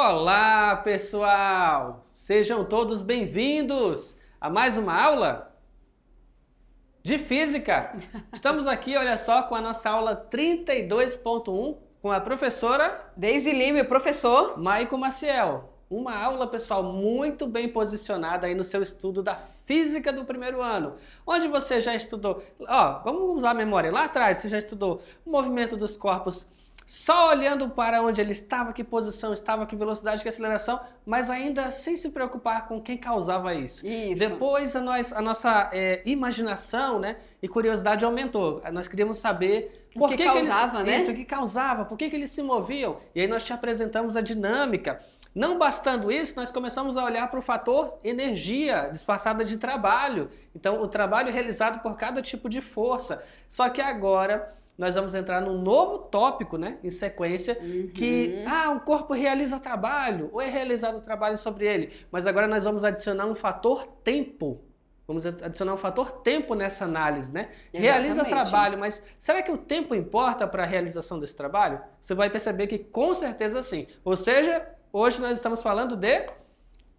Olá, pessoal! Sejam todos bem-vindos a mais uma aula de Física. Estamos aqui, olha só, com a nossa aula 32.1 com a professora Deise Lima e o professor Maicon Maciel. Uma aula, pessoal, muito bem posicionada aí no seu estudo da Física do primeiro ano, onde você já estudou, vamos usar a memória lá atrás, você já estudou o movimento dos corpos só olhando para onde ele estava, que posição estava, que velocidade, que aceleração, mas ainda sem se preocupar com quem causava isso. Depois a nossa imaginação, né, e curiosidade aumentou. Nós queríamos saber por que causava, né? Isso, o que causava, por que eles se moviam. E aí nós te apresentamos a dinâmica. Não bastando isso, nós começamos a olhar para o fator energia disfarçada de trabalho. Então, o trabalho realizado por cada tipo de força. Só que agora nós vamos entrar num novo tópico, né, em sequência, que o corpo realiza trabalho, ou é realizado trabalho sobre ele. Mas agora nós vamos adicionar um fator tempo. Vamos adicionar um fator tempo nessa análise, né? Exatamente. Realiza trabalho, mas será que o tempo importa para a realização desse trabalho? Você vai perceber que com certeza sim. Ou seja, hoje nós estamos falando de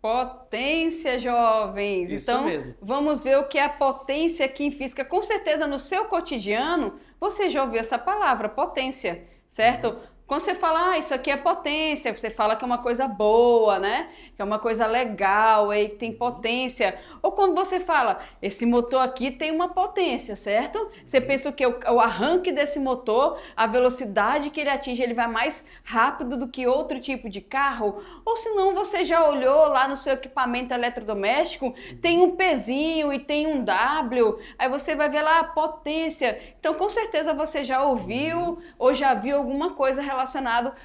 potência, jovens. Isso então, mesmo. Vamos ver o que é a potência aqui em física. Com certeza, no seu cotidiano, você já ouviu essa palavra, potência, certo? Quando você fala, isso aqui é potência, você fala que é uma coisa boa, né? Que é uma coisa legal, aí que tem potência. Ou quando você fala, esse motor aqui tem uma potência, certo? Você pensa que o arranque desse motor, a velocidade que ele atinge, ele vai mais rápido do que outro tipo de carro? Ou se não, você já olhou lá no seu equipamento eletrodoméstico, tem um Pzinho e tem um W, aí você vai ver lá a potência. Então, com certeza você já ouviu ou já viu alguma coisa relacionado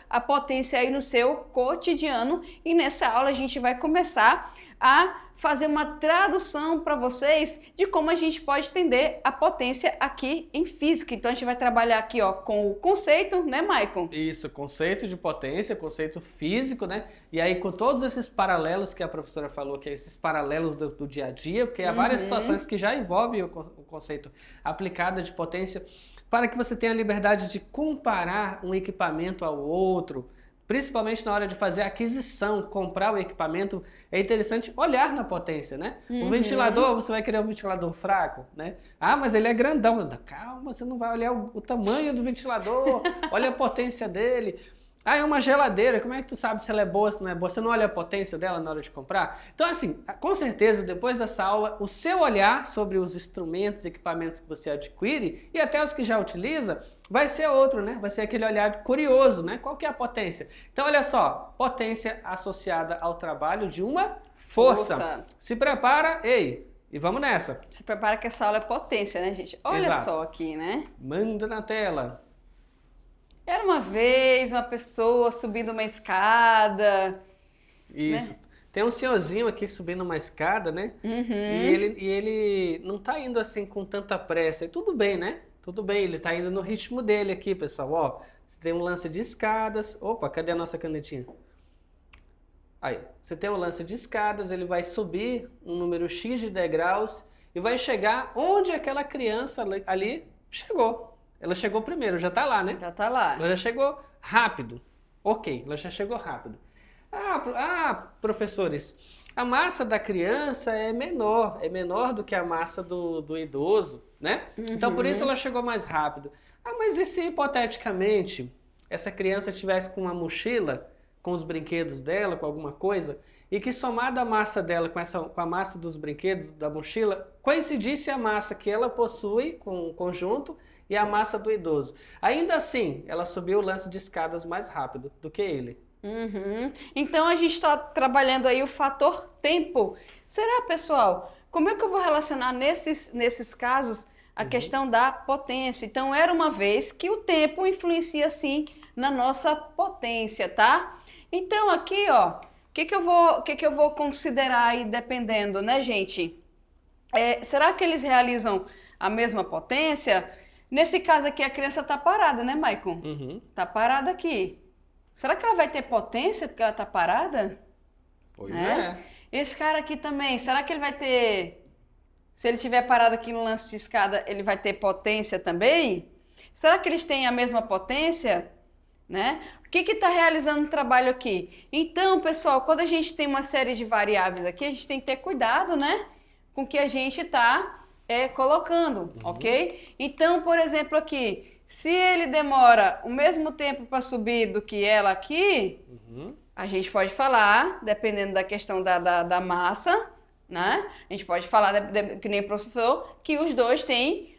à potência aí no seu cotidiano, e nessa aula a gente vai começar a fazer uma tradução para vocês de como a gente pode entender a potência aqui em física. Então a gente vai trabalhar aqui com o conceito, né, Maicon? Isso, conceito de potência, conceito físico, né? E aí com todos esses paralelos que a professora falou, que é esses paralelos do dia a dia, porque há várias situações que já envolvem o conceito aplicado de potência, para que você tenha a liberdade de comparar um equipamento ao outro, principalmente na hora de fazer a aquisição, comprar o equipamento, é interessante olhar na potência, né? O ventilador, você vai querer um ventilador fraco, né? Ah, mas ele é grandão. Calma, você não vai olhar o tamanho do ventilador, olha a potência dele. Ah, é uma geladeira, como é que tu sabe se ela é boa, se não é boa? Você não olha a potência dela na hora de comprar? Então, assim, com certeza, depois dessa aula, o seu olhar sobre os instrumentos, equipamentos que você adquire, e até os que já utiliza, vai ser outro, né? Vai ser aquele olhar curioso, né? Qual que é a potência? Então, olha só, potência associada ao trabalho de uma força. Se prepara, e vamos nessa. Se prepara que essa aula é potência, né, gente? Olha só aqui, né? Manda na tela. Era uma vez uma pessoa subindo uma escada. Isso. Né? Tem um senhorzinho aqui subindo uma escada, né? E ele não tá indo assim com tanta pressa. E tudo bem, né? Tudo bem, ele tá indo no ritmo dele aqui, pessoal. Ó, você tem um lance de escadas. Opa, cadê a nossa canetinha? Aí, você tem um lance de escadas, ele vai subir um número X de degraus e vai chegar onde aquela criança ali chegou. Ela chegou primeiro, já tá lá, né? Já tá lá. Ela já chegou rápido. Ok, ela já chegou rápido. Professores, a massa da criança é menor do que a massa do idoso, né? Então, por isso ela chegou mais rápido. Mas e se, hipoteticamente, essa criança tivesse com uma mochila, com os brinquedos dela, com alguma coisa, e que somada a massa dela com a massa dos brinquedos, da mochila, coincidisse a massa que ela possui com o conjunto e a massa do idoso. Ainda assim, ela subiu o lance de escadas mais rápido do que ele. Então, a gente está trabalhando aí o fator tempo. Será, pessoal? Como é que eu vou relacionar nesses casos a questão da potência? Então, era uma vez que o tempo influencia, sim, na nossa potência, tá? Então, aqui, ó, o que que eu vou considerar aí, dependendo, né, gente? Será que eles realizam a mesma potência? Nesse caso aqui, a criança está parada, né, Maicon? Está parada aqui. Será que ela vai ter potência porque ela está parada? Pois é. Esse cara aqui também, será que ele vai ter... Se ele estiver parado aqui no lance de escada, ele vai ter potência também? Será que eles têm a mesma potência? né? O que está realizando o trabalho aqui? Então, pessoal, quando a gente tem uma série de variáveis aqui, a gente tem que ter cuidado, né? Com o que a gente está colocando, ok? Então, por exemplo, aqui, se ele demora o mesmo tempo para subir do que ela aqui, a gente pode falar, dependendo da questão da massa, né? A gente pode falar, que nem o professor, que os dois têm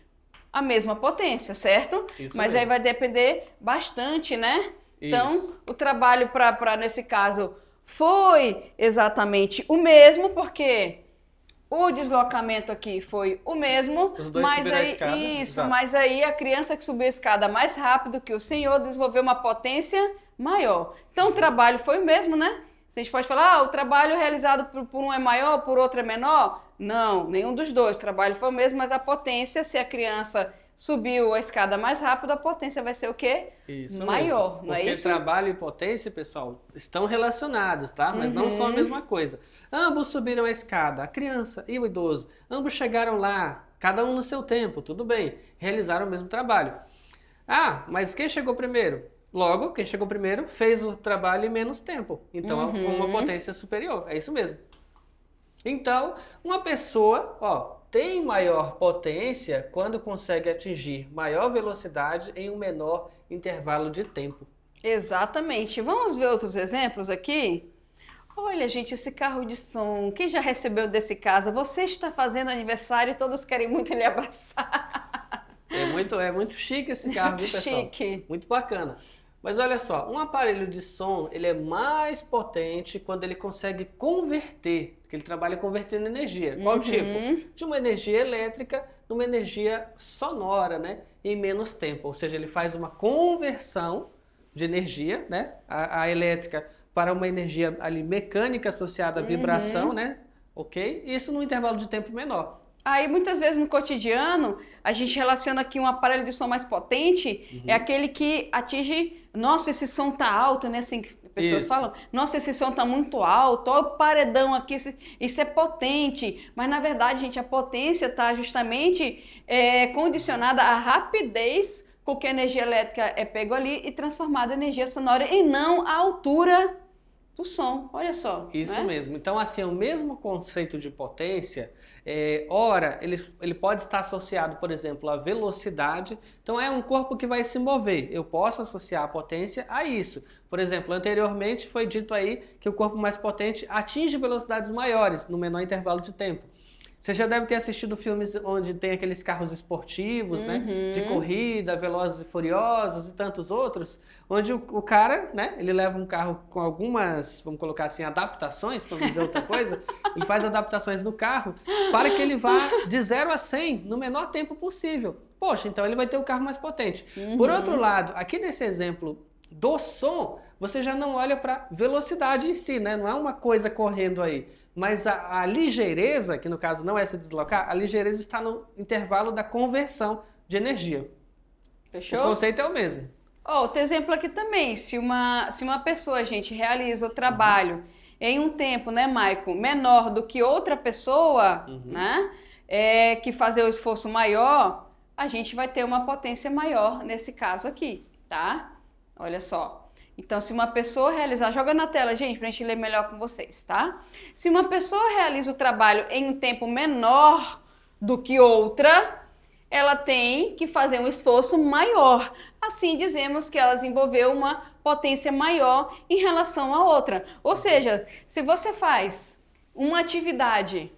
a mesma potência, certo? Isso Mas mesmo. aí vai depender bastante, né? Então, Isso. o trabalho nesse caso, foi exatamente o mesmo, porque o deslocamento aqui foi o mesmo, Os dois mas subiram a aí, escada, exato. mas aí a criança que subiu a escada mais rápido que o senhor desenvolveu uma potência maior. Então, o trabalho foi o mesmo, né? A gente pode falar, o trabalho realizado por um é maior, por outro é menor? Não, nenhum dos dois. O trabalho foi o mesmo, mas a potência, se a criança subiu a escada mais rápido, a potência vai ser o quê? Isso maior, mesmo. não é Porque isso? trabalho e potência, pessoal, estão relacionados, tá? Mas não são a mesma coisa. Ambos subiram a escada, a criança e o idoso. Ambos chegaram lá, cada um no seu tempo, tudo bem. Realizaram o mesmo trabalho. Ah, mas quem chegou primeiro? Logo, quem chegou primeiro fez o trabalho em menos tempo. Então, com uma potência superior. É isso mesmo. Então, uma pessoa, ó, tem maior potência quando consegue atingir maior velocidade em um menor intervalo de tempo. Exatamente. Vamos ver outros exemplos aqui? Olha, gente, esse carro de som, quem já recebeu desse casa? Você está fazendo aniversário e todos querem muito lhe abraçar. É muito chique esse carro, Muito viu, pessoal? chique. Muito bacana. Mas olha só, um aparelho de som, ele é mais potente quando ele consegue converter, porque ele trabalha convertendo energia. Qual tipo? De uma energia elétrica numa energia sonora, né? Em menos tempo. Ou seja, ele faz uma conversão de energia, né? A elétrica para uma energia ali mecânica associada à vibração, né? Ok? Isso num intervalo de tempo menor. Aí, muitas vezes no cotidiano, a gente relaciona que um aparelho de som mais potente é aquele que atinge... Nossa, esse som tá alto, né? Assim, pessoas Isso. falam, nossa, esse som tá muito alto, olha o paredão aqui, isso é potente. Mas, na verdade, gente, a potência tá justamente condicionada à rapidez com que a energia elétrica é pego ali e transformada em energia sonora e não à altura do som. Olha só. Isso né? mesmo. Então, assim, é o mesmo conceito de potência, ora, ele pode estar associado, por exemplo, à velocidade. Então, é um corpo que vai se mover. Eu posso associar a potência a isso. Por exemplo, anteriormente foi dito aí que o corpo mais potente atinge velocidades maiores no menor intervalo de tempo. Você já deve ter assistido filmes onde tem aqueles carros esportivos, né? De corrida, Velozes e Furiosos e tantos outros, onde o cara, né? Ele leva um carro com algumas, vamos colocar assim, adaptações, para não dizer outra coisa, ele faz adaptações no carro para que ele vá de 0 a 100 no menor tempo possível. Poxa, então ele vai ter o carro mais potente. Por outro lado, aqui nesse exemplo do som, você já não olha para velocidade em si, né? Não é uma coisa correndo aí. Mas a ligeireza, que no caso não é se deslocar, a ligeireza está no intervalo da conversão de energia. Fechou? O conceito é o mesmo. Outro exemplo aqui também, se uma pessoa, gente, realiza o trabalho em um tempo, né, Maicon, menor do que outra pessoa, né, que fazer o esforço maior, a gente vai ter uma potência maior nesse caso aqui, tá? Olha só. Então, se uma pessoa realizar... Joga na tela, gente, pra gente ler melhor com vocês, tá? Se uma pessoa realiza o trabalho em um tempo menor do que outra, ela tem que fazer um esforço maior. Assim, dizemos que ela desenvolveu uma potência maior em relação à outra. Ou seja, se você faz uma atividade,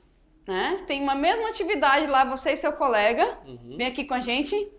né? Tem uma mesma atividade lá, você e seu colega, vem aqui com a gente,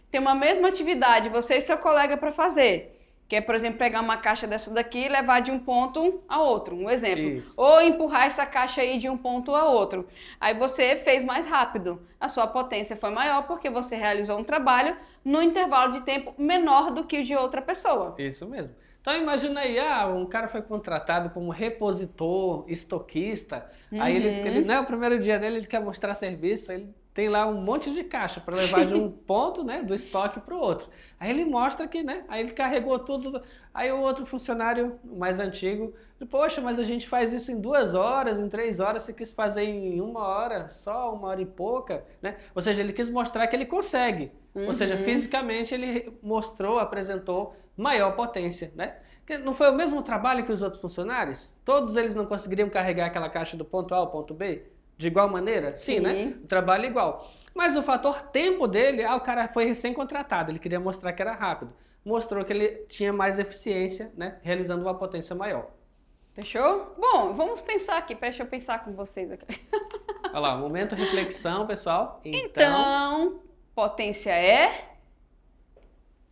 tem uma mesma atividade, você e seu colega para fazer. Que é, por exemplo, pegar uma caixa dessa daqui e levar de um ponto a outro, um exemplo. Isso. Ou empurrar essa caixa aí de um ponto a outro. Aí você fez mais rápido. A sua potência foi maior porque você realizou um trabalho no intervalo de tempo menor do que o de outra pessoa. Isso mesmo. Então imagina aí, um cara foi contratado como repositor, estoquista, aí ele, né, o primeiro dia dele ele quer mostrar serviço, aí ele tem lá um monte de caixa para levar de um ponto, né, do estoque para o outro. Aí ele mostra que, né, aí ele carregou tudo, aí o outro funcionário mais antigo, poxa, mas a gente faz isso em 2 horas, em 3 horas, você quis fazer em 1 hora, só 1 hora e pouca, né? Ou seja, ele quis mostrar que ele consegue. Ou seja, fisicamente ele mostrou, apresentou maior potência, né? Não foi o mesmo trabalho que os outros funcionários? Todos eles não conseguiriam carregar aquela caixa do ponto A ao ponto B de igual maneira? Sim, né? O trabalho é igual. Mas o fator tempo dele, o cara foi recém-contratado, ele queria mostrar que era rápido. Mostrou que ele tinha mais eficiência, né? Realizando uma potência maior. Fechou? Bom, vamos pensar aqui, deixa eu pensar com vocês aqui. Olha lá, momento reflexão, pessoal. Então, potência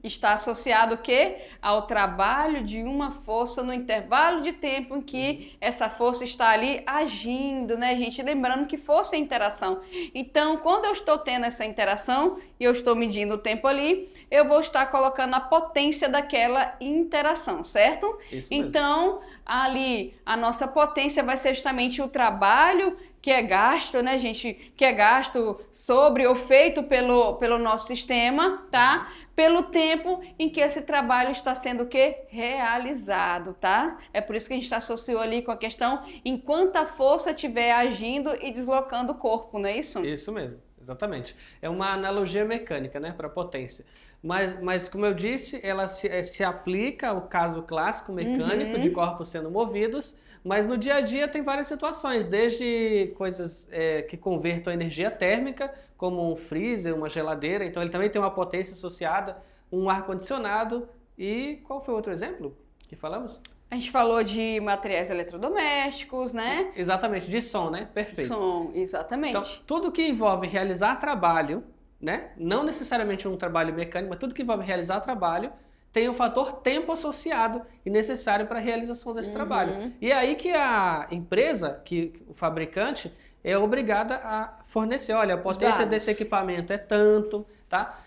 está associado o quê? Ao trabalho de uma força no intervalo de tempo em que essa força está ali agindo, né, gente? Lembrando que força é interação. Então, quando eu estou tendo essa interação e eu estou medindo o tempo ali, eu vou estar colocando a potência daquela interação, certo? Isso mesmo. Então, ali, a nossa potência vai ser justamente o trabalho que é gasto, né, gente? Que é gasto sobre ou feito pelo nosso sistema, tá? Pelo tempo em que esse trabalho está sendo o quê? Realizado, tá? É por isso que a gente associou ali com a questão enquanto a força estiver agindo e deslocando o corpo, não é isso? Isso mesmo, exatamente. É uma analogia mecânica, né, para potência. Mas, como eu disse, ela se aplica ao caso clássico mecânico de corpos sendo movidos, mas no dia a dia tem várias situações, desde coisas que convertam energia térmica, como um freezer, uma geladeira, então ele também tem uma potência associada, um ar-condicionado e qual foi o outro exemplo que falamos? A gente falou de materiais eletrodomésticos, né? Exatamente, de som, né? Perfeito. Som, exatamente. Então, tudo que envolve realizar trabalho, né? Não necessariamente um trabalho mecânico, mas tudo que envolve realizar trabalho tem um fator tempo associado e necessário para a realização desse trabalho. E é aí que a empresa, que o fabricante, é obrigada a fornecer, olha, a potência desse equipamento é tanto, tá?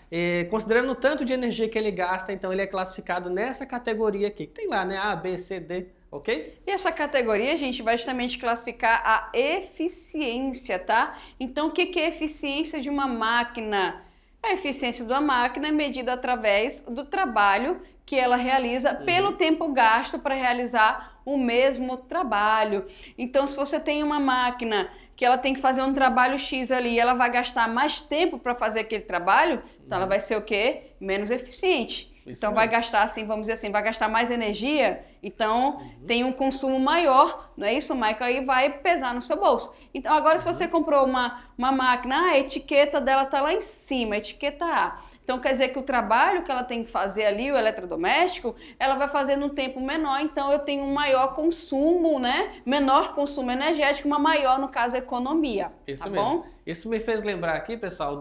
Considerando o tanto de energia que ele gasta, então ele é classificado nessa categoria aqui. Tem lá, né? A, B, C, D, ok? E essa categoria, a gente vai justamente classificar a eficiência, tá? Então, o que é eficiência de uma máquina? A eficiência de uma máquina é medida através do trabalho que ela realiza pelo tempo gasto para realizar o mesmo trabalho. Então, se você tem uma máquina que ela tem que fazer um trabalho X ali, ela vai gastar mais tempo para fazer aquele trabalho, então ela vai ser o quê? Menos eficiente. Então vai gastar assim, vamos dizer assim, vai gastar mais energia, então tem um consumo maior, não é isso, Michael? Aí vai pesar no seu bolso. Então agora se você comprou uma máquina, a etiqueta dela tá lá em cima, a etiqueta A. Então quer dizer que o trabalho que ela tem que fazer ali, o eletrodoméstico, ela vai fazer num tempo menor, então eu tenho um maior consumo, né? Menor consumo energético, uma maior, no caso, economia. Isso tá mesmo. Bom? Isso me fez lembrar aqui, pessoal,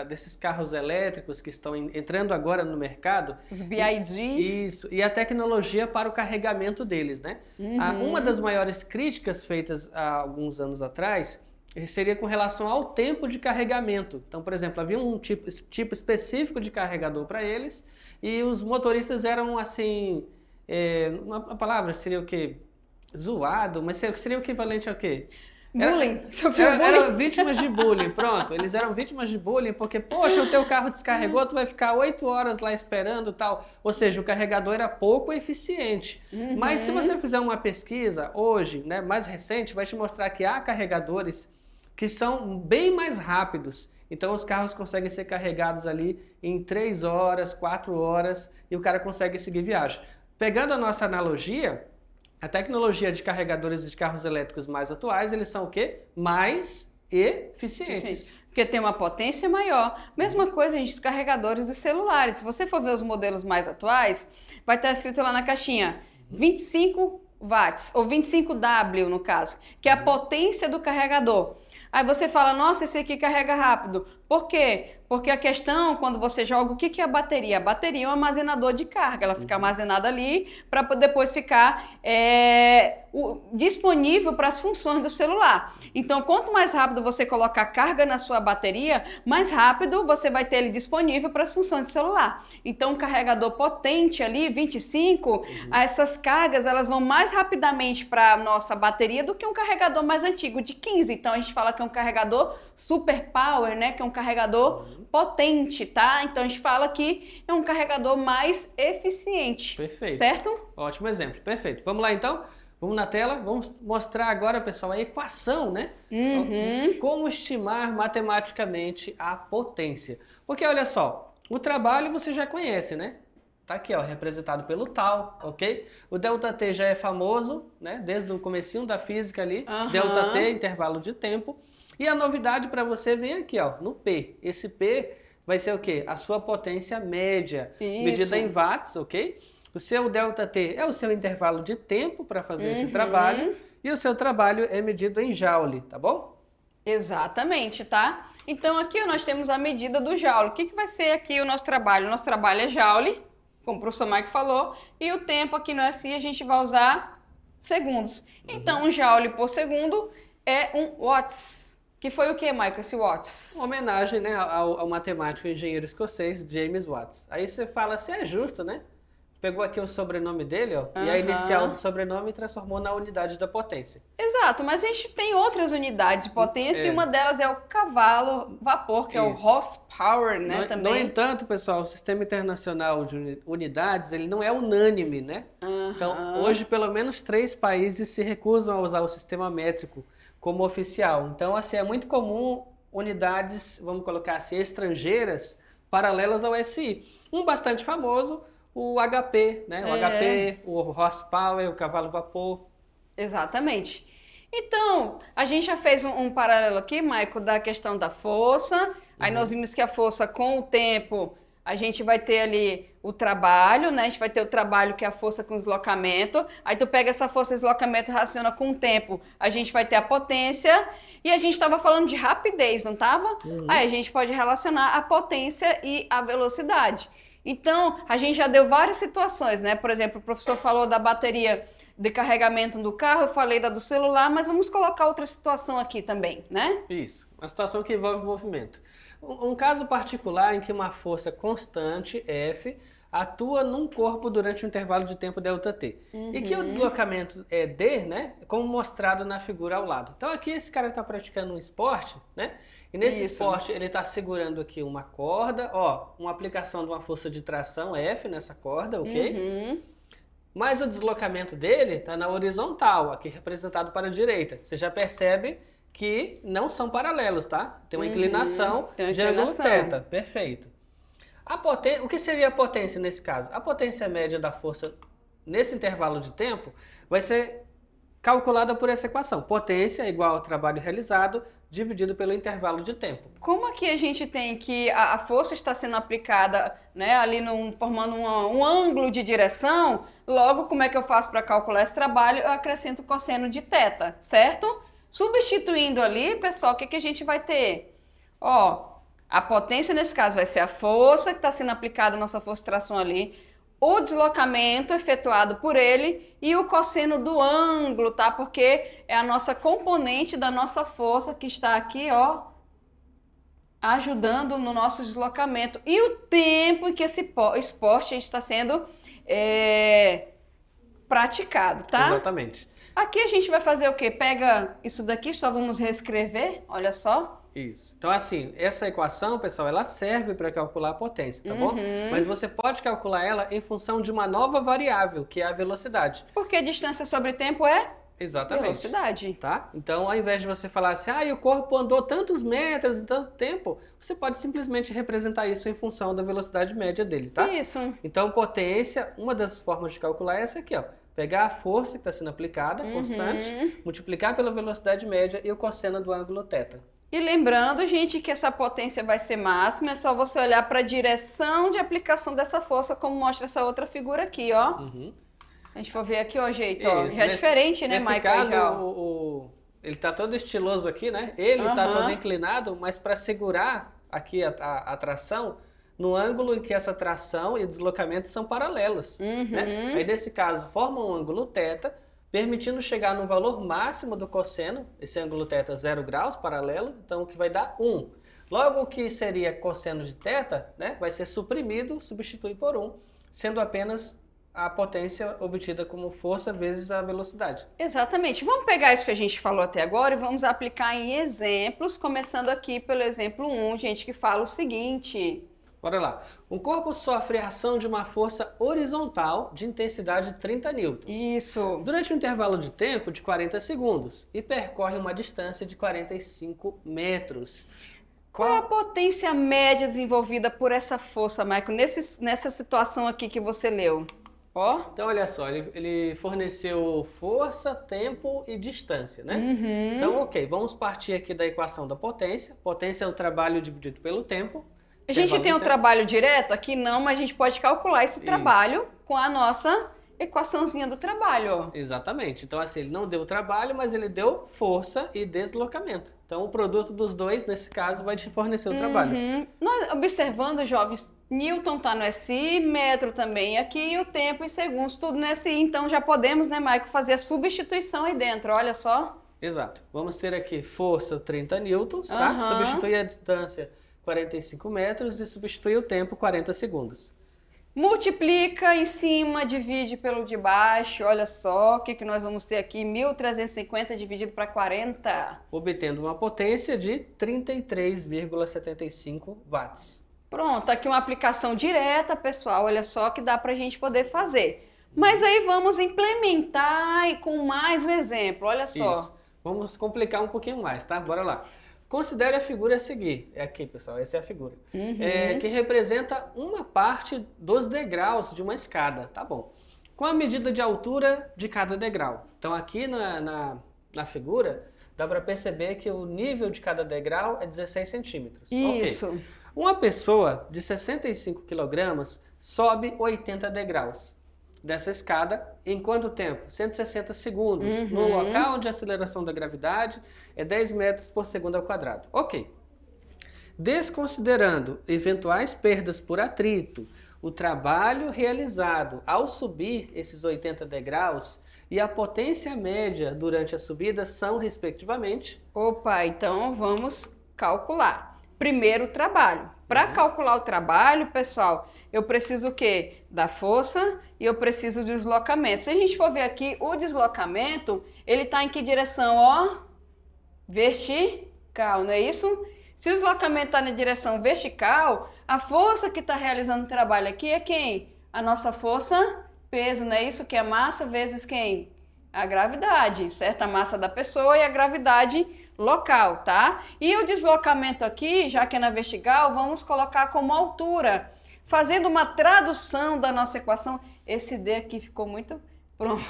desses carros elétricos que estão entrando agora no mercado. Os BID. Isso, e a tecnologia para o carregamento deles, né? Uma das maiores críticas feitas há alguns anos atrás seria com relação ao tempo de carregamento. Então, por exemplo, havia um tipo específico de carregador para eles e os motoristas eram assim, a palavra seria o quê? Zoado, mas seria o equivalente ao quê? Bullying. Eram vítimas de bullying, pronto. Eles eram vítimas de bullying porque, poxa, o teu carro descarregou, tu vai ficar 8 horas lá esperando e tal. Ou seja, o carregador era pouco eficiente. Mas se você fizer uma pesquisa hoje, né, mais recente, vai te mostrar que há carregadores que são bem mais rápidos. Então os carros conseguem ser carregados ali em 3 horas, 4 horas e o cara consegue seguir viagem. Pegando a nossa analogia, a tecnologia de carregadores de carros elétricos mais atuais, eles são o quê? Mais eficientes. Porque tem uma potência maior. Mesma coisa, gente, os carregadores dos celulares. Se você for ver os modelos mais atuais, vai estar escrito lá na caixinha 25 watts, ou 25W no caso, que é a potência do carregador. Aí você fala, nossa, esse aqui carrega rápido. Por quê? Porque a questão, quando você joga, o que é a bateria? A bateria é um armazenador de carga, ela fica armazenada ali para depois ficar disponível para as funções do celular. Então, quanto mais rápido você colocar carga na sua bateria, mais rápido você vai ter ele disponível para as funções do celular. Então, um carregador potente ali, 25, essas cargas elas vão mais rapidamente para a nossa bateria do que um carregador mais antigo de 15. Então, a gente fala que é um carregador super power, né? Que é um carregador potente, tá? Então a gente fala que é um carregador mais eficiente. Perfeito. Certo? Ótimo exemplo, perfeito. Vamos lá então? Vamos na tela? Vamos mostrar agora, pessoal, a equação, né? Como estimar matematicamente a potência. Porque olha só, o trabalho você já conhece, né? Tá aqui, ó, representado pelo tal, ok? O ΔT já é famoso, né? Desde o comecinho da física ali, ΔT, intervalo de tempo. E a novidade para você vem aqui, ó, no P. Esse P vai ser o quê? A sua potência média, medida em watts, ok? O seu ΔT é o seu intervalo de tempo para fazer esse trabalho e o seu trabalho é medido em joule, tá bom? Exatamente, tá? Então aqui nós temos a medida do joule. O que vai ser aqui o nosso trabalho? O nosso trabalho é joule, como o professor Mike falou, e o tempo aqui no SI a gente vai usar segundos. Então, um joule por segundo é um watts. Que foi o que, Michael, esse Watts? Uma homenagem, né, ao matemático e engenheiro escocês James Watts. Aí você fala se é justo, né? Pegou aqui o sobrenome dele, ó, e a inicial do sobrenome transformou na unidade da potência. Exato, mas a gente tem outras unidades de potência e uma delas é o cavalo vapor, que é o horsepower, né, também. No entanto, pessoal, o Sistema Internacional de Unidades, ele não é unânime, né? Então, hoje, pelo menos 3 países se recusam a usar o sistema métrico como oficial. Então, assim, é muito comum unidades, vamos colocar assim, estrangeiras, paralelas ao SI. Um bastante famoso, o HP, né? O HP, o horsepower, o cavalo vapor. Exatamente. Então, a gente já fez um paralelo aqui, Michael, da questão da força. Aí nós vimos que a força, com o tempo, a gente vai ter ali o trabalho, né? A gente vai ter o trabalho que é a força com deslocamento. Aí tu pega essa força de deslocamento e raciona com o tempo. A gente vai ter a potência. E a gente estava falando de rapidez, não estava? Aí a gente pode relacionar a potência e a velocidade. Então, a gente já deu várias situações, né? Por exemplo, o professor falou da bateria de carregamento do carro, eu falei da do celular, mas vamos colocar outra situação aqui também, né? Isso, uma situação que envolve movimento. Um caso particular em que uma força constante, F, atua num corpo durante um intervalo de tempo ΔT. E que o deslocamento é D, né? Como mostrado na figura ao lado. Então aqui esse cara está praticando um esporte, né? E nesse esporte ele está segurando aqui uma corda, ó, uma aplicação de uma força de tração F nessa corda, ok? Mas o deslocamento dele está na horizontal, aqui representado para a direita. Você já percebe que não são paralelos, tá? Tem uma inclinação de ângulo θ. Perfeito. O que seria a potência nesse caso? A potência média da força nesse intervalo de tempo vai ser calculada por essa equação. Potência é igual ao trabalho realizado dividido pelo intervalo de tempo. Como aqui a gente tem que a força está sendo aplicada, né, ali formando um ângulo de direção, logo como é que eu faço para calcular esse trabalho? Eu acrescento o cosseno de θ, certo? Substituindo ali, pessoal, o que a gente vai ter? Ó, a potência nesse caso vai ser a força que está sendo aplicada, a nossa força de tração ali, o deslocamento efetuado por ele e o cosseno do ângulo, tá? Porque é a nossa componente da nossa força que está aqui, ó, ajudando no nosso deslocamento. E o tempo em que esse esporte está sendo praticado, tá? Exatamente. Aqui a gente vai fazer o quê? Pega isso daqui, só vamos reescrever, olha só. Isso. Então, assim, essa equação, pessoal, ela serve para calcular a potência, tá bom? Mas você pode calcular ela em função de uma nova variável, que é a velocidade. Porque distância sobre tempo é Exatamente. Velocidade. Tá? Então, ao invés de você falar assim, o corpo andou tantos metros em tanto tempo, você pode simplesmente representar isso em função da velocidade média dele, tá? Isso. Então, potência, uma das formas de calcular é essa aqui, ó. Pegar a força que está sendo aplicada, constante, multiplicar pela velocidade média e o cosseno do ângulo θ. E lembrando, gente, que essa potência vai ser máxima, é só você olhar para a direção de aplicação dessa força, como mostra essa outra figura aqui, ó. A gente for ver aqui, ó, jeito, ó. Já é diferente, né, Michael? Nesse caso, ele tá todo estiloso aqui, né? Ele tá todo inclinado, mas para segurar aqui a tração no ângulo em que essa tração e deslocamento são paralelos. Né? Aí, nesse caso, forma um ângulo θ, permitindo chegar no valor máximo do cosseno, esse ângulo θ 0 graus, paralelo, então o que vai dar 1. Logo, o que seria cosseno de θ, né, vai ser suprimido, substitui por 1, sendo apenas a potência obtida como força vezes a velocidade. Exatamente. Vamos pegar isso que a gente falou até agora e vamos aplicar em exemplos, começando aqui pelo exemplo 1, gente, que fala o seguinte. Bora lá. Um corpo sofre a ação de uma força horizontal de intensidade 30 newtons. Isso. Durante um intervalo de tempo de 40 segundos e percorre uma distância de 45 metros. Qual é a potência média desenvolvida por essa força, Michael, nessa situação aqui que você leu? Ó. Então, olha só, ele forneceu força, tempo e distância, né? Então, ok, vamos partir aqui da equação da potência. Potência é o trabalho dividido pelo tempo. A gente tem um trabalho direto? Aqui não, mas a gente pode calcular esse trabalho com a nossa equaçãozinha do trabalho. Ó. Exatamente. Então, assim, ele não deu trabalho, mas ele deu força e deslocamento. Então, o produto dos dois, nesse caso, vai te fornecer o trabalho. Nós, observando, jovens, Newton está no SI, metro também aqui, e o tempo em segundos, tudo no SI. Então, já podemos, né, Michael, fazer a substituição aí dentro, olha só. Exato. Vamos ter aqui força 30 newtons, tá? Substitui a distância 45 metros e substitui o tempo 40 segundos. Multiplica em cima, divide pelo de baixo, olha só o que nós vamos ter aqui, 1.350 dividido para 40. Obtendo uma potência de 33,75 watts. Pronto, aqui uma aplicação direta, pessoal, olha só que dá para a gente poder fazer. Mas aí vamos implementar e com mais um exemplo, olha só. Isso. Vamos complicar um pouquinho mais, tá? Bora lá. Considere a figura a seguir. É aqui, pessoal, essa é a figura. Que representa uma parte dos degraus de uma escada, tá bom? Com a medida de altura de cada degrau. Então, aqui na figura, dá para perceber que o nível de cada degrau é 16 centímetros. Isso. Okay. Uma pessoa de 65 quilogramas sobe 80 degraus dessa escada em quanto tempo? 160 segundos, no local onde a aceleração da gravidade é 10 metros por segundo ao quadrado. Ok. Desconsiderando eventuais perdas por atrito, o trabalho realizado ao subir esses 80 degraus e a potência média durante a subida são, respectivamente... Opa, então vamos calcular. Primeiro o trabalho. Para calcular o trabalho, pessoal, eu preciso o quê? Da força e eu preciso do deslocamento. Se a gente for ver aqui, o deslocamento, ele está em que direção? Ó, vertical, não é isso? Se o deslocamento está na direção vertical, a força que está realizando o trabalho aqui é quem? A nossa força, peso, não é isso? Que é a massa vezes quem? A gravidade, certo? A massa da pessoa e a gravidade local, tá? E o deslocamento aqui, já que é na vertical, vamos colocar como altura. Fazendo uma tradução da nossa equação, esse D aqui ficou muito... Pronto.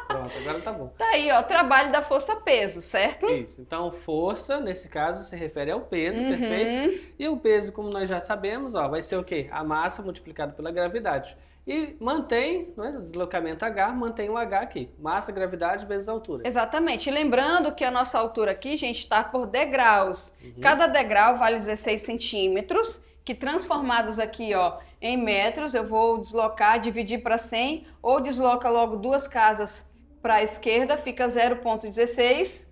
Pronto, agora tá bom. Tá aí, ó, trabalho da força-peso, certo? Isso. Então, força, nesse caso, se refere ao peso, perfeito? E o peso, como nós já sabemos, ó, vai ser o quê? A massa multiplicada pela gravidade. E mantém, né, o deslocamento H, mantém o H aqui. Massa, gravidade vezes altura. Exatamente. E lembrando que a nossa altura aqui, gente, está por degraus. Cada degrau vale 16 centímetros, que transformados aqui, ó, em metros, eu vou deslocar, dividir para 100, ou desloca logo duas casas para a esquerda, fica 0,16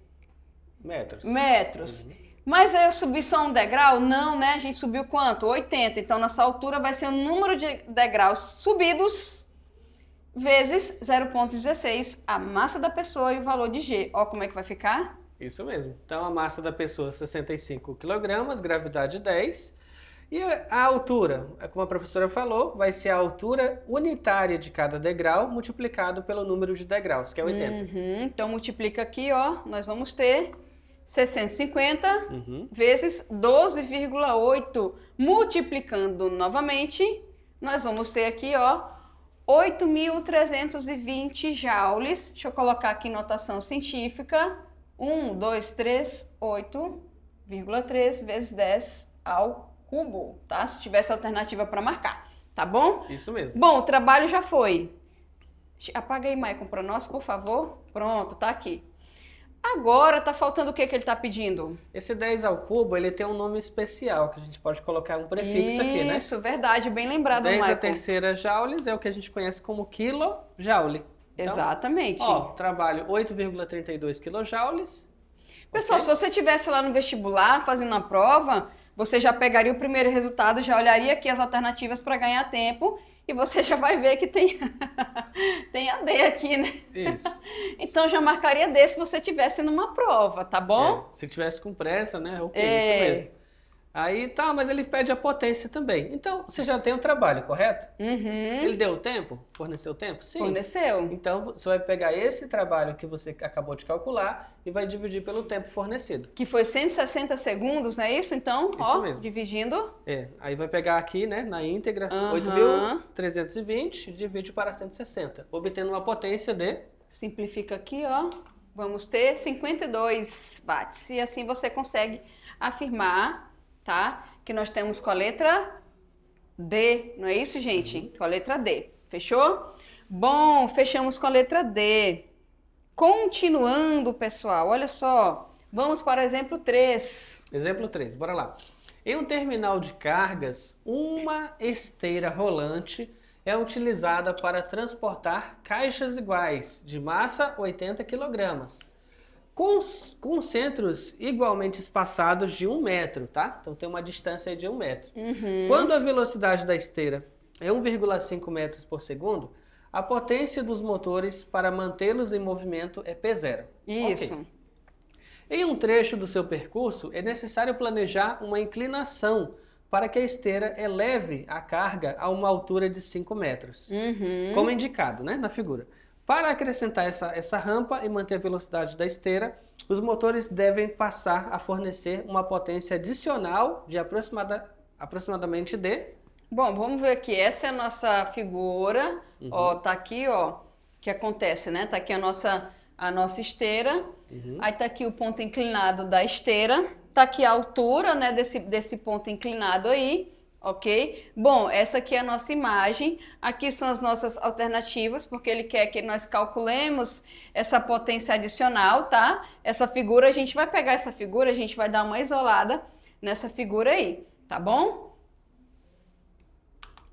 metros. Mas aí eu subi só um degrau? Não, né? A gente subiu quanto? 80. Então, nossa altura vai ser o número de degraus subidos vezes 0,16, a massa da pessoa e o valor de G. Ó como é que vai ficar? Isso mesmo. Então, a massa da pessoa 65 kg, gravidade 10. E a altura, como a professora falou, vai ser a altura unitária de cada degrau multiplicado pelo número de degraus, que é 80. Então, multiplica aqui, ó, nós vamos ter 650 vezes 12,8. Multiplicando novamente, nós vamos ter aqui, ó, 8.320 joules. Deixa eu colocar aqui notação científica. 1, 2, 3, 8,3 vezes 10 ao cubo, tá? Se tivesse alternativa para marcar, tá bom? Isso mesmo. Bom, o trabalho já foi. Apaga aí, Maicon, para nós, por favor. Pronto, tá aqui. Agora tá faltando o que ele tá pedindo? Esse 10 ao cubo, ele tem um nome especial, que a gente pode colocar um prefixo aqui, né? Isso, verdade, bem lembrado, 10 Michael. a terceira joules é o que a gente conhece como quilojoule. Então, Exatamente. ó, trabalho 8,32 quilojoules. Pessoal, ok? se você estivesse lá no vestibular fazendo a prova, você já pegaria o primeiro resultado, já olharia aqui as alternativas para ganhar tempo e você já vai ver que tem, tem a D aqui, né? Isso. Então já marcaria D se você estivesse numa prova, tá bom? É, se tivesse com pressa, né? Ok, É. isso mesmo. Aí tá, mas ele pede a potência também. Então, você já tem o trabalho, correto? Uhum. Ele deu o tempo? Forneceu o tempo? Sim. Forneceu. Então, você vai pegar esse trabalho que você acabou de calcular e vai dividir pelo tempo fornecido. Que foi 160 segundos, não é isso? Então, Isso ó, mesmo. dividindo. É, aí vai pegar aqui, né, na íntegra, Aham. 8.320, divide para 160, obtendo uma potência de... Simplifica aqui, ó. Vamos ter 52 watts. E assim você consegue afirmar, tá? Que nós temos com a letra D, não é isso, gente? Com a letra D. Fechou? Bom, fechamos com a letra D. Continuando, pessoal, olha só. Vamos para o exemplo 3. Exemplo 3, bora lá. Em um terminal de cargas, uma esteira rolante é utilizada para transportar caixas iguais, de massa 80 kg, com centros igualmente espaçados de 1 metro, tá? Então tem uma distância aí de 1 metro. Quando a velocidade da esteira é 1,5 metros por segundo, a potência dos motores para mantê-los em movimento é P0. Isso. Ok. Em um trecho do seu percurso, é necessário planejar uma inclinação para que a esteira eleve a carga a uma altura de 5 metros, como indicado, né, na figura. Para acrescentar essa rampa e manter a velocidade da esteira, os motores devem passar a fornecer uma potência adicional de aproximadamente de... Bom, vamos ver aqui. Essa é a nossa figura. Ó, tá aqui, ó. O que acontece, né? Tá aqui a nossa esteira. Aí tá aqui o ponto inclinado da esteira. Tá aqui a altura, né, desse ponto inclinado aí. Ok? Bom, essa aqui é a nossa imagem. Aqui são as nossas alternativas, porque ele quer que nós calculemos essa potência adicional, tá? Essa figura, a gente vai pegar essa figura, a gente vai dar uma isolada nessa figura aí, tá bom?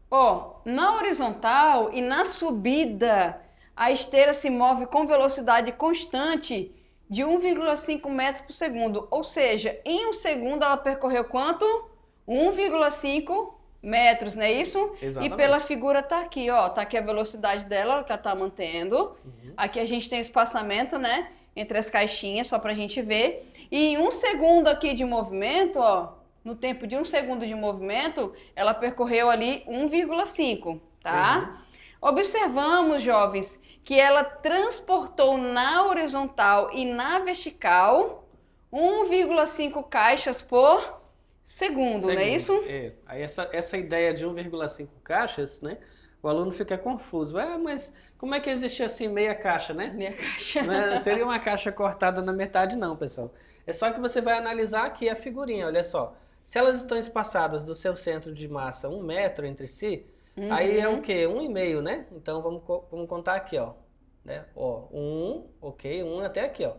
Ó, na horizontal e na subida, a esteira se move com velocidade constante de 1,5 metros por segundo. Ou seja, em um segundo ela percorreu quanto? 1,5 metros, não é isso? Exatamente. E pela figura tá aqui, ó. Tá aqui a velocidade dela, ela tá mantendo. Aqui a gente tem o espaçamento, né? Entre as caixinhas, só pra gente ver. E em um segundo aqui de movimento, ó. No tempo de um segundo de movimento, ela percorreu ali 1,5, tá? Observamos, jovens, que ela transportou na horizontal e na vertical 1,5 caixas por segundo, não é isso? É. Aí essa ideia de 1,5 caixas, né? O aluno fica confuso. Mas como é que existe assim meia caixa, né? Meia caixa. Não seria uma caixa cortada na metade não, pessoal. É só que você vai analisar aqui a figurinha, olha só. Se elas estão espaçadas do seu centro de massa 1 metro entre si, aí é o quê? 1,5, né? Então vamos contar aqui, ó. Né? Ó, 1, ok, 1 até aqui, ó.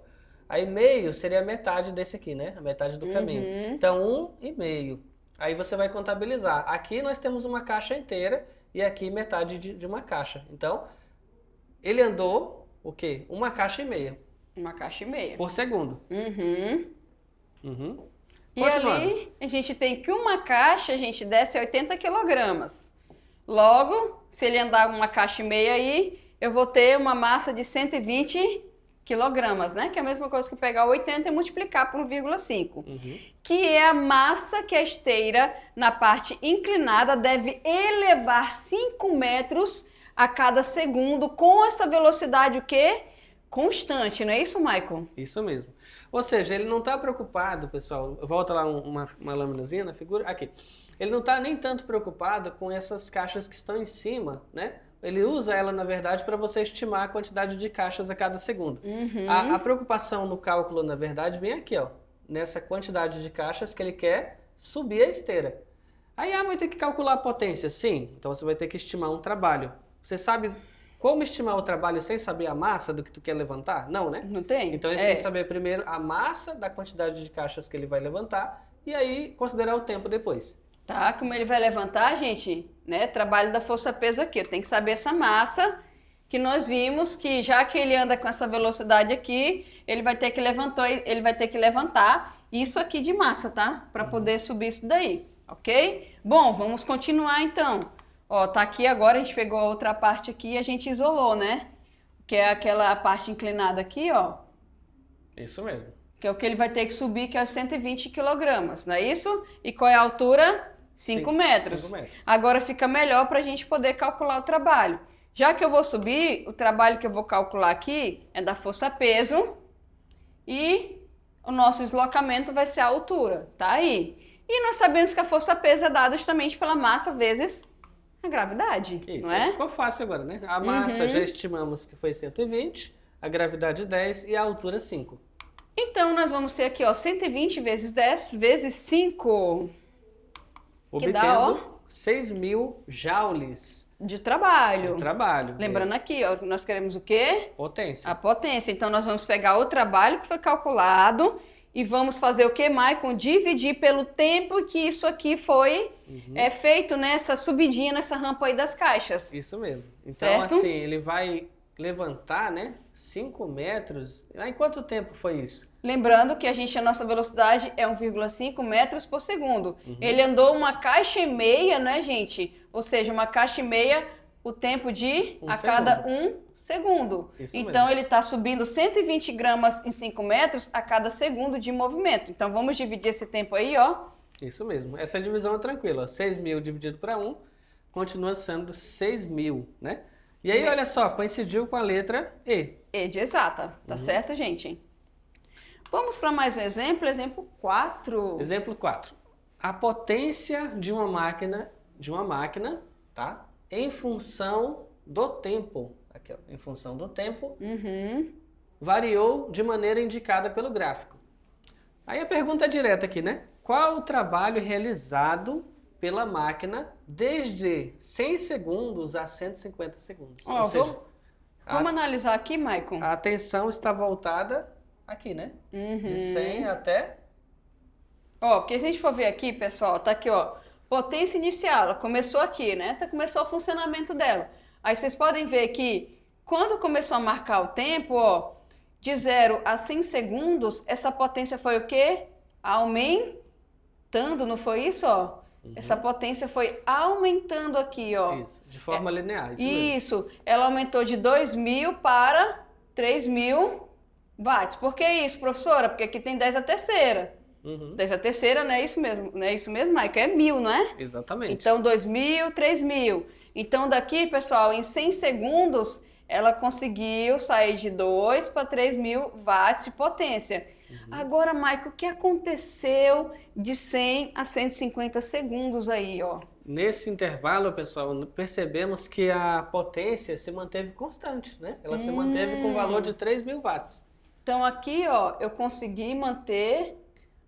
Aí meio seria a metade desse aqui, né? A metade do caminho. Então 1,5. Aí você vai contabilizar. Aqui nós temos uma caixa inteira e aqui metade de uma caixa. Então, ele andou o quê? Uma caixa e meia. Uma caixa e meia. Por segundo. E ali a gente tem que uma caixa a gente desce 80 quilogramas. Logo, se ele andar uma caixa e meia aí, eu vou ter uma massa de 120 quilogramas, né? Que é a mesma coisa que pegar 80 e multiplicar por 1,5. Que é a massa que a esteira, na parte inclinada, deve elevar 5 metros a cada segundo com essa velocidade o quê? Constante, não é isso, Michael? Isso mesmo. Ou seja, ele não está preocupado, pessoal, volta lá uma laminazinha na figura, aqui. Ele não está nem tanto preocupado com essas caixas que estão em cima, né? Ele usa ela, na verdade, para você estimar a quantidade de caixas a cada segundo. A preocupação no cálculo, na verdade, vem aqui, ó, nessa quantidade de caixas que ele quer subir a esteira. Aí, vai ter que calcular a potência? Sim, então você vai ter que estimar um trabalho. Você sabe como estimar o trabalho sem saber a massa do que tu quer levantar? Não, né? Não tem? Então, a gente tem que saber primeiro a massa da quantidade de caixas que ele vai levantar e aí considerar o tempo depois. Tá, como ele vai levantar, gente, né? Trabalho da força-peso aqui. Eu tenho que saber essa massa que nós vimos que já que ele anda com essa velocidade aqui, ele vai ter que levantar isso aqui de massa, tá? Para poder subir isso daí, ok? Bom, vamos continuar então. Ó, tá aqui agora, a gente pegou a outra parte aqui e a gente isolou, né? Que é aquela parte inclinada aqui, ó. Isso mesmo. Que é o que ele vai ter que subir, que é os 120 quilogramas, não é isso? E qual é a altura? 5 metros. 5 metros. Agora fica melhor para a gente poder calcular o trabalho. Já que eu vou subir, o trabalho que eu vou calcular aqui é da força-peso e o nosso deslocamento vai ser a altura, tá aí. E nós sabemos que a força-peso é dada justamente pela massa vezes a gravidade, Isso, não é? ficou fácil agora, né? A massa já estimamos que foi 120, a gravidade 10 e a altura 5. Então, nós vamos ter aqui, ó, 120 vezes 10 vezes 5. Que dá, ó, Obtendo 6.000 joules de trabalho. de trabalho. Lembrando aqui, ó, nós queremos o quê? Potência. A potência. Então, nós vamos pegar o trabalho que foi calculado e vamos fazer o quê, Maicon? Dividir pelo tempo que isso aqui foi feito nessa subidinha, nessa rampa aí das caixas. Isso mesmo. Então, Certo? assim, ele vai levantar, né? 5 metros. Em quanto tempo foi isso? Lembrando que a nossa velocidade é 1,5 metros por segundo. Ele andou uma caixa e meia, né, gente? Ou seja, uma caixa e meia, o tempo de Um a cada segundo. 1 segundo. Isso Então, mesmo. ele está subindo 120 gramas em 5 metros a cada segundo de movimento. Então, vamos dividir esse tempo aí, ó. Isso mesmo. Essa divisão é tranquila. 6.000 dividido para 1 continua sendo 6.000, né? E aí, olha só, coincidiu com a letra E. E de exata, tá certo, gente? Vamos para mais um exemplo 4. Exemplo 4. A potência de uma máquina, tá? Em função do tempo, aqui, ó, em função do tempo, variou de maneira indicada pelo gráfico. Aí a pergunta é direta aqui, né? Qual o trabalho realizado pela máquina desde 100 segundos a 150 segundos? Ó, Ou seja, vamos analisar aqui, Maicon. a atenção está voltada aqui, né? De 100 até... Ó, porque se a gente for ver aqui, pessoal, tá aqui, ó, potência inicial, ela começou aqui, né? Começou o funcionamento dela. Aí vocês podem ver que quando começou a marcar o tempo, ó, de 0 a 100 segundos, essa potência foi o quê? Aumentando, não foi isso, ó? Essa potência foi aumentando aqui, ó. Isso, de forma linear, isso mesmo. Isso, ela aumentou de 2.000 para 3.000 watts. Por que isso, professora? Porque aqui tem 10 a terceira. 10 a terceira não é isso mesmo, não é isso mesmo, Maicon? É 1.000, não é? Exatamente. Então, 2.000, 3.000. Então, daqui, pessoal, em 100 segundos, ela conseguiu sair de 2 para 3.000 watts de potência. Agora, Maicon, o que aconteceu de 100 a 150 segundos aí, ó? Nesse intervalo, pessoal, percebemos que a potência se manteve constante, né? Ela se manteve com o valor de 3.000 watts. Então, aqui, ó, eu consegui manter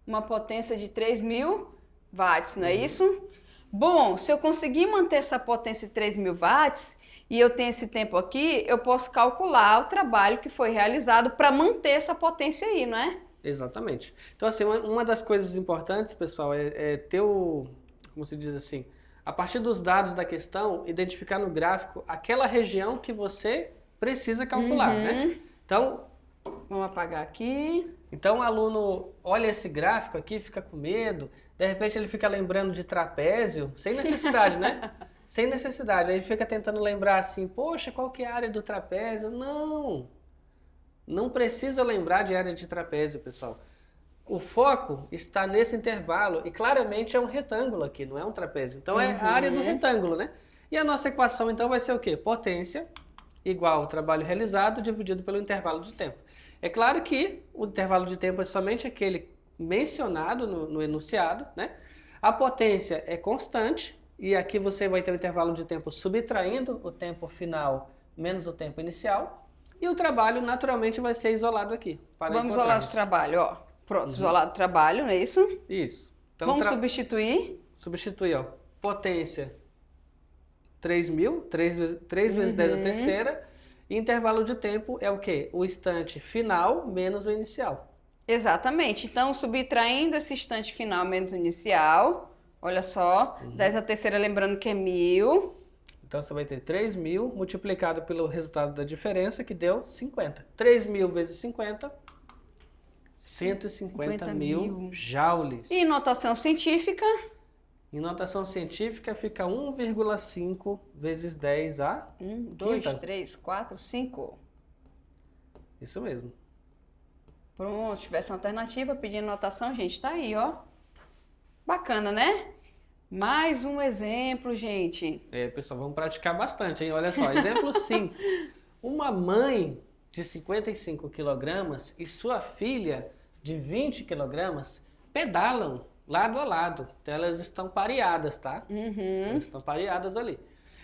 uma potência de 3.000 watts, não é isso? Bom, se eu conseguir manter essa potência de 3.000 watts e eu tenho esse tempo aqui, eu posso calcular o trabalho que foi realizado para manter essa potência aí, não é? Exatamente. Então, assim, uma das coisas importantes, pessoal, é ter como se diz assim, a partir dos dados da questão, identificar no gráfico aquela região que você precisa calcular, né? Então, vamos apagar aqui. Então o aluno olha esse gráfico aqui, fica com medo, de repente ele fica lembrando de trapézio, sem necessidade, né? Sem necessidade. Aí fica tentando lembrar assim, poxa, qual que é a área do trapézio? Não precisa lembrar de área de trapézio, pessoal. O foco está nesse intervalo e claramente é um retângulo aqui, não é um trapézio. Então é a área do retângulo, né? E a nossa equação então vai ser o quê? Potência igual ao trabalho realizado dividido pelo intervalo de tempo. É claro que o intervalo de tempo é somente aquele mencionado no enunciado, né? A potência é constante e aqui você vai ter um intervalo de tempo subtraindo o tempo final menos o tempo inicial. E o trabalho, naturalmente, vai ser isolado aqui. Vamos isolar o trabalho, ó. Pronto, isolado o trabalho, não é isso? Isso. Então, vamos substituir. Substituir, ó. Potência 3.000, 3 vezes 10 a terceira. E intervalo de tempo é o quê? O instante final menos o inicial. Exatamente. Então, subtraindo esse instante final menos o inicial, olha só, 10 a terceira, lembrando que é 1.000. Então, você vai ter 3.000 multiplicado pelo resultado da diferença, que deu 50. 3.000 vezes 50, 150.000 joules. E notação científica? Em notação científica, fica 1,5 vezes 10 a 1, 2, quinta. 3, 4, 5. Isso mesmo. Pronto, se tivesse uma alternativa pedindo notação, gente, tá aí, ó. Bacana, né? Mais um exemplo, gente. Pessoal, vamos praticar bastante, hein? Olha só, exemplo 5. Uma mãe de 55 quilogramas e sua filha de 20 quilogramas pedalam lado a lado. Então, elas estão pareadas, tá? Elas estão pareadas ali.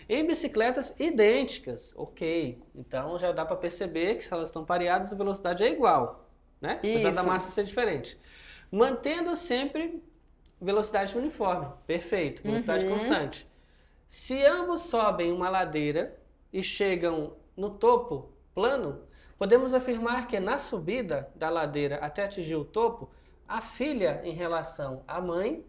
Em bicicletas idênticas, ok. Então, já dá para perceber que se elas estão pareadas, a velocidade é igual, né? Apesar da massa ser diferente. Mantendo sempre velocidade uniforme. Perfeito. Velocidade constante. Se ambos sobem uma ladeira e chegam no topo plano, podemos afirmar que na subida da ladeira até atingir o topo, a filha em relação à mãe...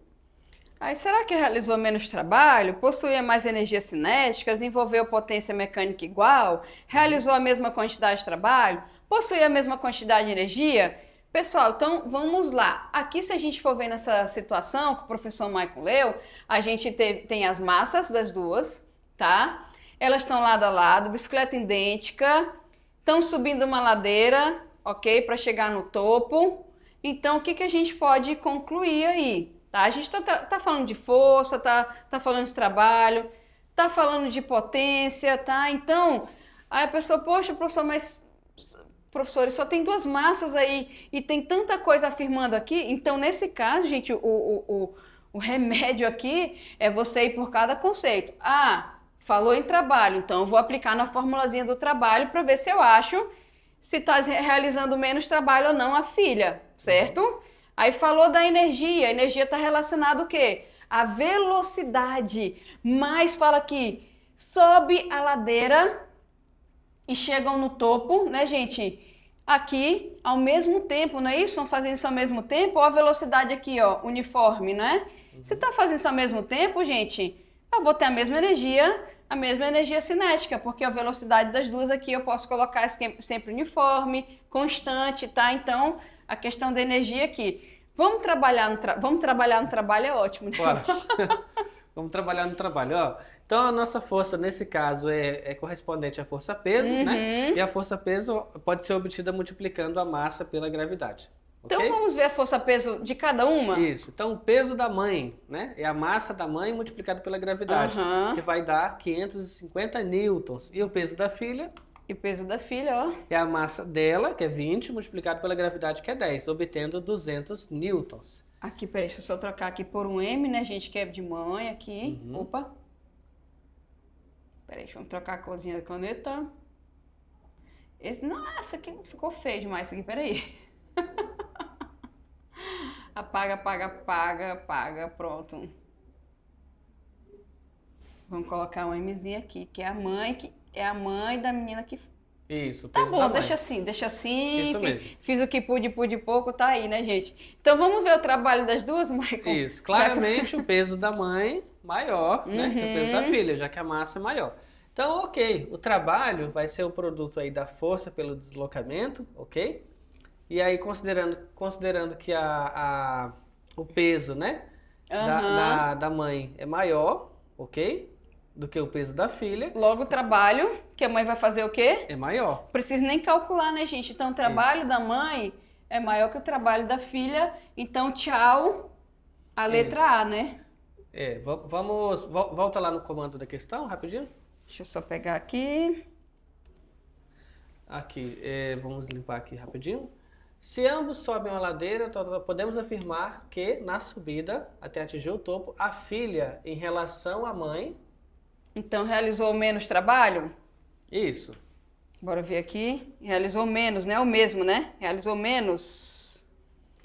Aí, será que realizou menos trabalho? Possuía mais energia cinética? Desenvolveu potência mecânica igual? Realizou a mesma quantidade de trabalho? Possuía a mesma quantidade de energia? Pessoal, então vamos lá. Aqui, se a gente for ver nessa situação que o professor Michael leu, a gente tem as massas das duas, tá? Elas estão lado a lado, bicicleta idêntica, estão subindo uma ladeira, ok? Para chegar no topo. Então, o que a gente pode concluir aí? Tá? A gente tá falando de força, tá falando de trabalho, tá falando de potência, tá? Então, aí a pessoa, poxa, professor, mas professores, só tem duas massas aí e tem tanta coisa afirmando aqui. Então, nesse caso, gente, o remédio aqui é você ir por cada conceito. Ah, falou em trabalho, então eu vou aplicar na formulazinha do trabalho para ver se eu acho se está realizando menos trabalho ou não a filha, certo? Aí falou da energia, a energia está relacionada o quê? A velocidade, mas fala aqui, sobe a ladeira e chegam no topo, né, gente? Aqui, ao mesmo tempo, não é isso? Estão fazendo isso ao mesmo tempo? Ou a velocidade aqui, ó, uniforme, né? Se está fazendo isso ao mesmo tempo, gente, eu vou ter a mesma energia cinética, porque a velocidade das duas aqui eu posso colocar sempre uniforme, constante, tá? Então, a questão da energia aqui. Vamos trabalhar no trabalho é ótimo, né? Bora. Vamos trabalhar no trabalho, ó. Então, a nossa força, nesse caso, é correspondente à força-peso, né? E a força-peso pode ser obtida multiplicando a massa pela gravidade. Então, okay? vamos ver a força-peso de cada uma? Isso. Então, o peso da mãe, né? É a massa da mãe multiplicado pela gravidade, que vai dar 550 newtons. E o peso da filha? E o peso da filha, ó? É a massa dela, que é 20, multiplicado pela gravidade, que é 10, obtendo 200 newtons. Aqui, peraí, deixa eu só trocar aqui por um M, né, gente, que é de mãe aqui. Opa. Peraí, deixa eu trocar a corzinha da caneta. Nossa, aqui ficou feio demais isso aqui, peraí. Apaga, pronto. Vamos colocar um Mzinho aqui, que é a mãe da menina que... Isso, o tá peso bom, da mãe. deixa assim. Isso mesmo. Fiz o que pude pouco, tá aí, né, gente? Então vamos ver o trabalho das duas, Michael? Isso, claramente o peso da mãe maior, né, que o peso da filha, já que a massa é maior. Então, ok, o trabalho vai ser o produto aí da força pelo deslocamento, ok? E aí, considerando que o peso, né, da mãe é maior, ok? Do que o peso da filha. Logo o trabalho, que a mãe vai fazer o quê? É maior. Precisa nem calcular, né, gente? Então, o trabalho da mãe é maior que o trabalho da filha. Então, tchau, a letra A, né? Volta lá no comando da questão, rapidinho. Deixa eu só pegar aqui. Aqui, vamos limpar aqui rapidinho. Se ambos sobem uma ladeira, podemos afirmar que na subida, até atingir o topo, a filha em relação à mãe... Então, realizou menos trabalho? Isso. Bora ver aqui. Realizou menos, né? O mesmo, né? Realizou menos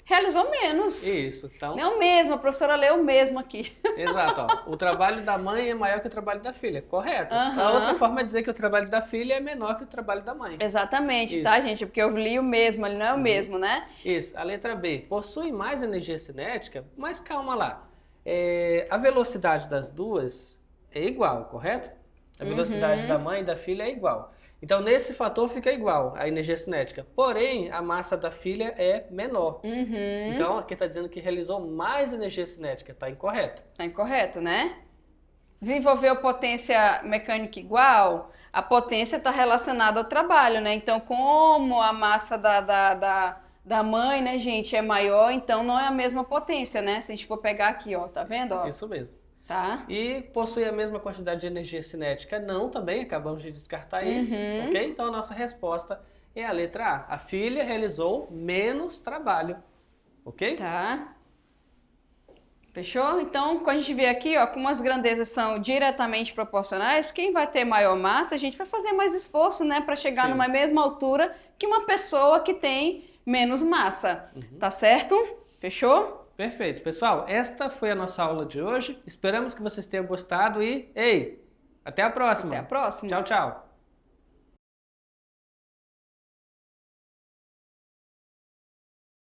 realizou menos. Isso, então... É o mesmo, a professora leu o mesmo aqui. Exato, ó. O trabalho da mãe é maior que o trabalho da filha, correto. Aham. A outra forma é dizer que o trabalho da filha é menor que o trabalho da mãe. Exatamente, Isso. tá, gente? Porque eu li o mesmo, ele não é o mesmo, né? Isso, a letra B, possui mais energia cinética, mas calma lá. A velocidade das duas é igual, correto? A velocidade da mãe e da filha é igual. Então, nesse fator fica igual a energia cinética. Porém, a massa da filha é menor. Então, aqui está dizendo que realizou mais energia cinética. Está incorreto. Tá incorreto, né? Desenvolveu potência mecânica igual, a potência está relacionada ao trabalho, né? Então, como a massa da mãe, né, gente, é maior, então não é a mesma potência, né? Se a gente for pegar aqui, ó, tá vendo? Ó, Isso mesmo. tá? E possui a mesma quantidade de energia cinética? Não, também acabamos de descartar isso, ok? Então a nossa resposta é a letra A. A filha realizou menos trabalho, ok? Tá. Fechou? Então, quando a gente vê aqui, ó, como as grandezas são diretamente proporcionais, quem vai ter maior massa, a gente vai fazer mais esforço, né, para chegar Sim. numa mesma altura que uma pessoa que tem menos massa. Tá certo? Fechou? Perfeito. Pessoal, esta foi a nossa aula de hoje. Esperamos que vocês tenham gostado e, ei, até a próxima. Até a próxima. Tchau, tchau.